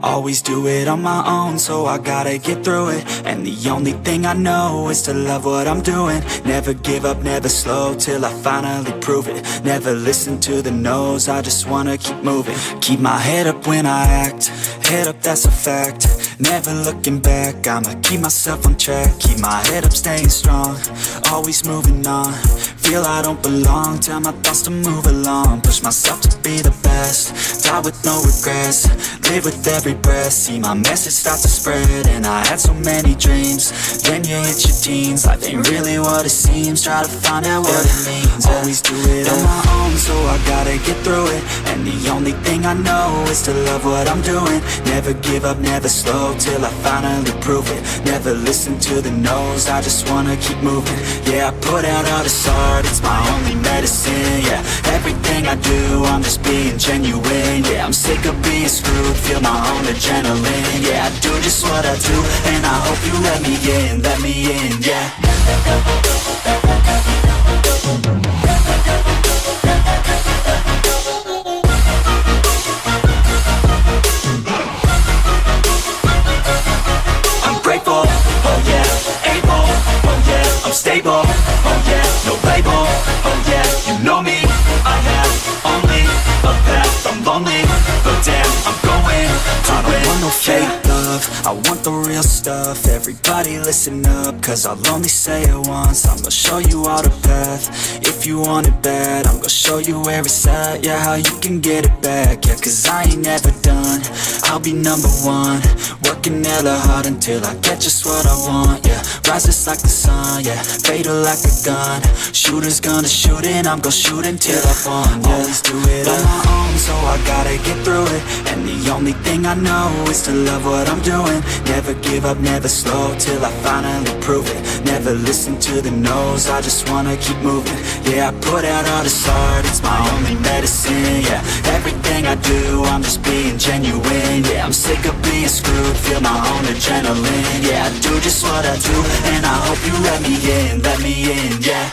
Always do it on my own, so I gotta get through it. And the only thing I know is to love what I'm doing. Never give up, never slow, till I finally prove it. Never listen to the no's, I just wanna keep moving. Keep my head up when I act, head up, that's a fact. Never looking back, I'ma keep myself on track. Keep my head up, staying strong, always moving on. Feel I don't belong, tell my thoughts to move along. Push myself to be the best, die with no regrets. Live with every breath, see my message start to spread. And I had so many dreams, then you hit your teens. Life ain't really what it seems, try to find out what it means. Always do it on my own, so I gotta get through it. And the only thing I know is to love what I'm doing. Never give up, never slow, till I finally prove it. Never listen to the no's, I just wanna keep moving. Yeah, I put out all this art, it's my only medicine. Yeah, everything I do, I'm just being genuine. Yeah, I'm sick of being screwed, feel my own adrenaline. Yeah, I do just what I do, and I hope you let me in, yeah. I'm grateful, oh yeah, able, oh yeah, I'm stable, oh yeah, no label, oh yeah, you know me, I have only a path, I'm lonely, but damn, I'm going to win. I don't want no fake love, I want the real stuff. Everybody listen up, cause I'll only say it once. I'm gonna show you all the path, if you want it bad. I'm gonna show you where it's at, yeah, how you can get it back. Yeah, cause I ain't never done, I'll be number one. Working hella hard until I get just what I want, yeah. Rises like the sun, yeah, fatal like a gun. Shooters gonna shoot and I'm gonna shoot until I won, yeah. Always do it on my own, so I gotta get through it. And the only thing I know is to love what I'm doing. Never give up, never slow, till I finally prove it. Never listen to the no's, I just wanna keep moving. Yeah, I put out all this art, it's my only medicine. Yeah, everything I do, I'm just being genuine. Yeah, I'm sick of being screwed, feel my own adrenaline. Yeah, I do just what I do, and I hope you let me in, yeah.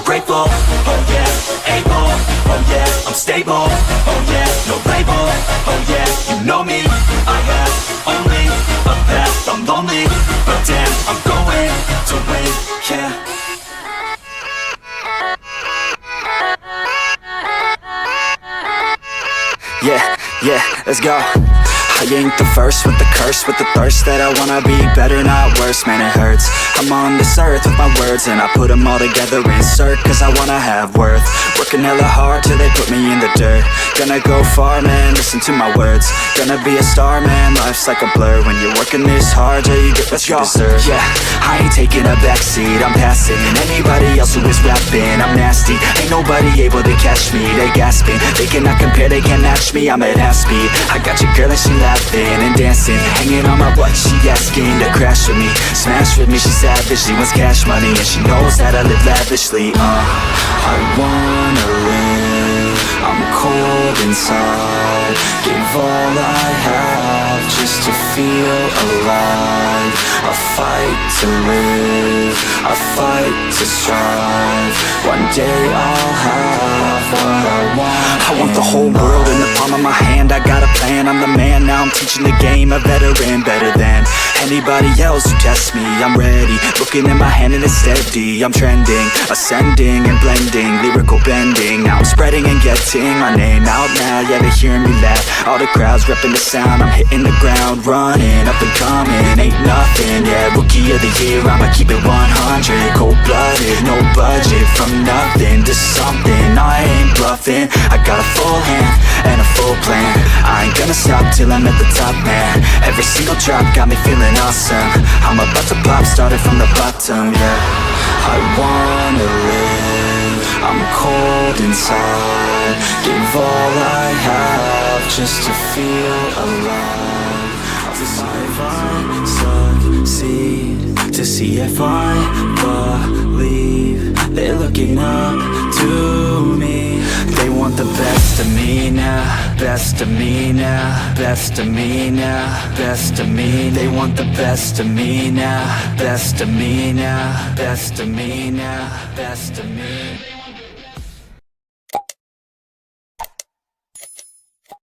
Grateful, oh yeah, able, oh yeah, I'm stable, oh yeah, no label, oh yeah, you know me, I have only a path, I'm lonely, but damn, I'm going to win, yeah. Yeah, let's go. I ain't the first with the curse, with the thirst that I wanna be better, not worse, man it hurts. I'm on this earth with my words and I put them all together, insert, cause I wanna have worth. Working hella hard till they put me in the dirt. Gonna go far, man, listen to my words. Gonna be a star, man, life's like a blur. When you're working this hard, yeah, you get what you deserve. Yeah, I ain't taking a backseat, I'm passing anybody else who is rapping. I'm nasty, ain't nobody able to catch me. They gasping, they cannot compare, they can't match me. I'm at half speed, I got your girl and she laughing and dancing, hanging on my butt, she asking to crash with me, smash with me, she savage, she wants cash money, and she knows that I live lavishly, I wanna live, I'm cold inside, give all I have just to feel alive, I fight to live, I fight to strive, one day I'll have what I want the whole world in the palm of my hand, I got a plan, I'm the man, now I'm teaching the game, a veteran, better than anybody else who tests me, I'm ready, looking at my hand and it's steady, I'm trending, ascending and blending, lyrical bending, now I'm spreading and getting my name out now, yeah, they're hearing me laugh, all the crowds repping the sound, I'm hitting the ground, running, up and coming, ain't nothing, yeah, rookie of the year, I'ma keep it 100, cold-blooded, no budget, from nothing to something, I ain't bluffing, I got a full hand, and a full plan, I ain't gonna stop till I'm at the top, man, every single drop got me feeling awesome, I'm about to pop, started from the bottom, yeah, I wanna live, I'm cold inside, give all I have just to feel alive, I'll decide if I succeed, to see if I believe, they're looking up to me, they want the best of me now, best of me now, best of me now, best of me. They want the best of me now, best of me now, best of me now, best of me.